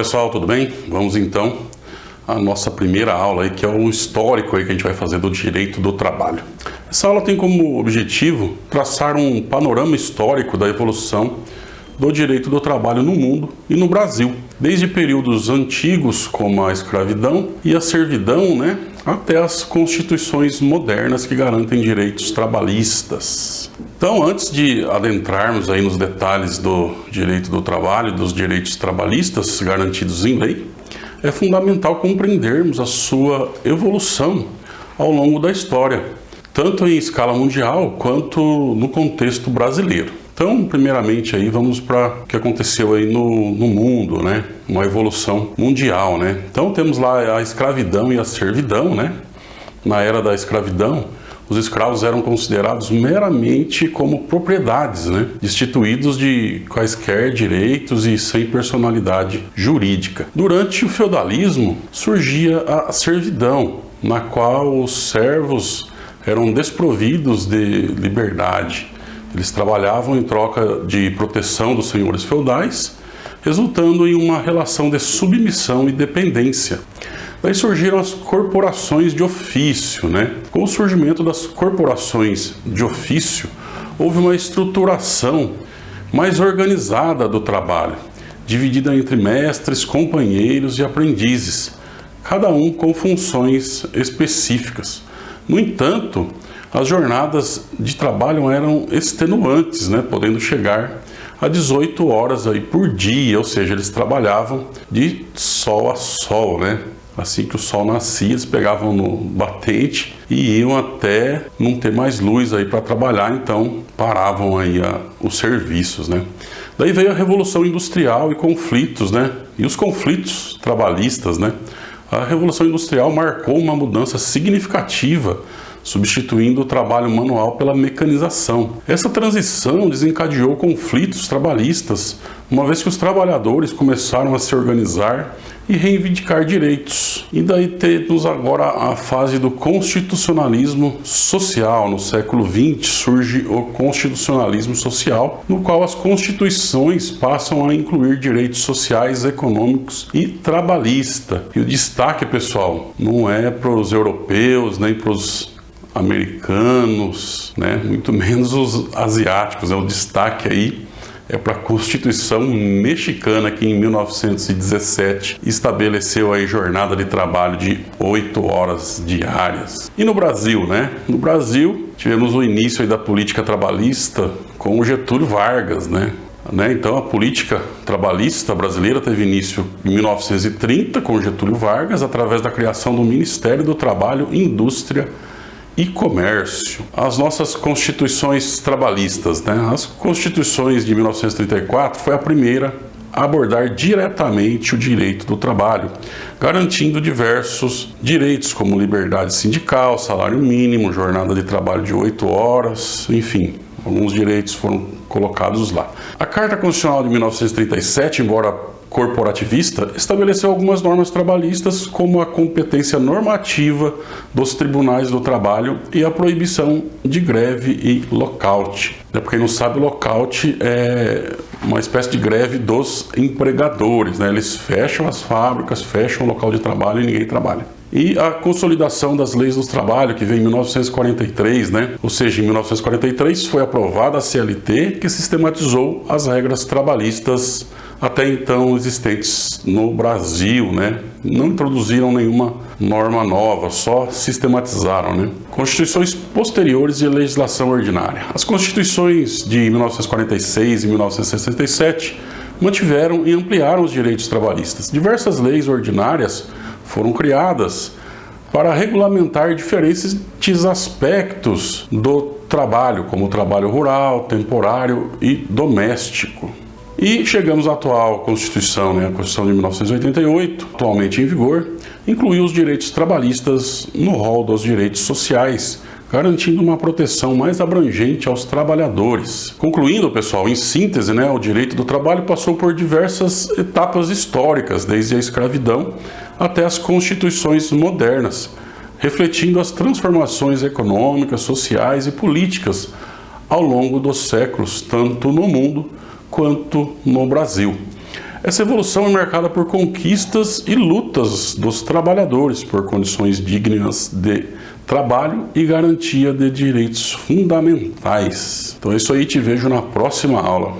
pessoal, tudo bem? Vamos então à nossa primeira aula aí, que é um histórico aí que a gente vai fazer do direito do trabalho. Essa aula tem como objetivo traçar um panorama histórico da evolução do direito do trabalho no mundo e no Brasil, desde períodos antigos como a escravidão e a servidão, até as constituições modernas que garantem direitos trabalhistas. Então, antes de adentrarmos aí nos detalhes do direito do trabalho, dos direitos trabalhistas garantidos em lei, é fundamental compreendermos a sua evolução ao longo da história, tanto em escala mundial quanto no contexto brasileiro. Então, primeiramente, aí vamos para o que aconteceu aí no mundo, uma evolução mundial, Então, temos lá a escravidão e a servidão, Na era da escravidão, os escravos eram considerados meramente como propriedades, destituídos de quaisquer direitos e sem personalidade jurídica. Durante o feudalismo, surgia a servidão, na qual os servos eram desprovidos de liberdade. Eles trabalhavam em troca de proteção dos senhores feudais, resultando em uma relação de submissão e dependência. Daí surgiram as corporações de ofício, Com o surgimento das corporações de ofício, houve uma estruturação mais organizada do trabalho, dividida entre mestres, companheiros e aprendizes, cada um com funções específicas. No entanto, as jornadas de trabalho eram extenuantes, podendo chegar a 18 horas aí por dia, ou seja, eles trabalhavam de sol a sol, Assim que o sol nascia, eles pegavam no batente e iam até não ter mais luz aí para trabalhar, então paravam aí os serviços, Daí veio a Revolução Industrial e conflitos, E os conflitos trabalhistas, A Revolução Industrial marcou uma mudança significativa, substituindo o trabalho manual pela mecanização. Essa transição desencadeou conflitos trabalhistas, uma vez que os trabalhadores começaram a se organizar e reivindicar direitos. E daí temos agora a fase do constitucionalismo social. No século XX surge o constitucionalismo social, no qual as constituições passam a incluir direitos sociais, econômicos e trabalhista. E o destaque, pessoal, não é para os europeus, nem para os americanos, muito menos os asiáticos. O destaque aí é para a Constituição mexicana, que em 1917 estabeleceu aí jornada de trabalho de 8 horas diárias. E no Brasil, No Brasil, tivemos o início aí da política trabalhista com o Getúlio Vargas, Então, a política trabalhista brasileira teve início em 1930 com Getúlio Vargas, através da criação do Ministério do Trabalho, Indústria e Comércio. As nossas constituições trabalhistas, As constituições de 1934 foi a primeira a abordar diretamente o direito do trabalho, garantindo diversos direitos como liberdade sindical, salário mínimo, jornada de trabalho de 8 horas, enfim, alguns direitos foram colocados lá. A Carta Constitucional de 1937, embora corporativista, estabeleceu algumas normas trabalhistas, como a competência normativa dos tribunais do trabalho e a proibição de greve e lockout. Para quem não sabe, lockout é uma espécie de greve dos empregadores, Eles fecham as fábricas, fecham o local de trabalho e ninguém trabalha. E a consolidação das leis do trabalho, que veio em 1943, Ou seja, em 1943 foi aprovada a CLT, que sistematizou as regras trabalhistas até então existentes no Brasil, Não introduziram nenhuma norma nova, só sistematizaram, Constituições posteriores e legislação ordinária. As constituições de 1946 e 1967 mantiveram e ampliaram os direitos trabalhistas. Diversas leis ordinárias foram criadas para regulamentar diferentes aspectos do trabalho, como o trabalho rural, temporário e doméstico. E chegamos à atual Constituição, a Constituição de 1988, atualmente em vigor, incluiu os direitos trabalhistas no rol dos direitos sociais, garantindo uma proteção mais abrangente aos trabalhadores. Concluindo, pessoal, em síntese, o direito do trabalho passou por diversas etapas históricas, desde a escravidão até as constituições modernas, refletindo as transformações econômicas, sociais e políticas ao longo dos séculos, tanto no mundo quanto no Brasil. Essa evolução é marcada por conquistas e lutas dos trabalhadores por condições dignas de trabalho e garantia de direitos fundamentais. Então é isso aí, te vejo na próxima aula.